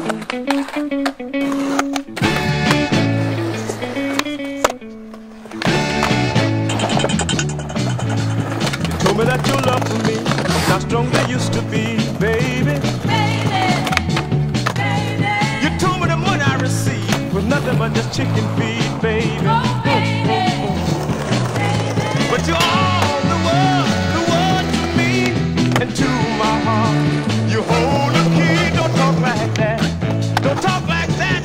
Told me that your love for me is not strong as it used to be, baby. You told me the money I received was nothing but just chicken feed, baby. But you're all the world to me and to my heart. You hold the key, don't talk like that. Don't talk like that.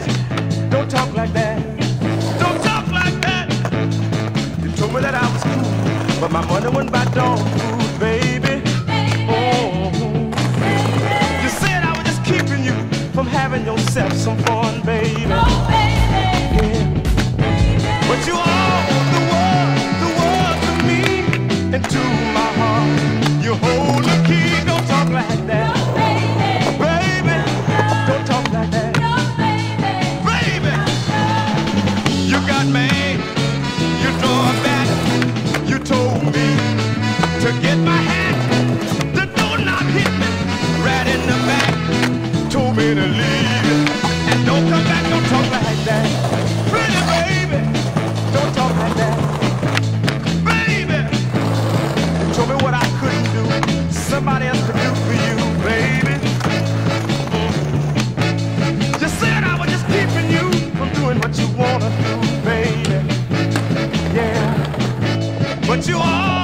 Don't talk like that. Don't talk like that. You told me that I was cool, but my money went by dog food, baby. Oh. You said I was just keeping you from having yourself some fun, baby. Yeah. But you are the world to me and to my heart. You hold the key, don't talk like that. Baby, don't talk like that. Baby, you got mad, you throw it back. You told me to get my hat. The door knock hit me right in the back. Told me to leave it and don't come back, don't talk like that. Pretty baby, don't talk like that. Baby, you told me what I couldn't do, somebody else could do for you, baby. You said I was just keeping you from doing what you wanna do, baby. Yeah, but you are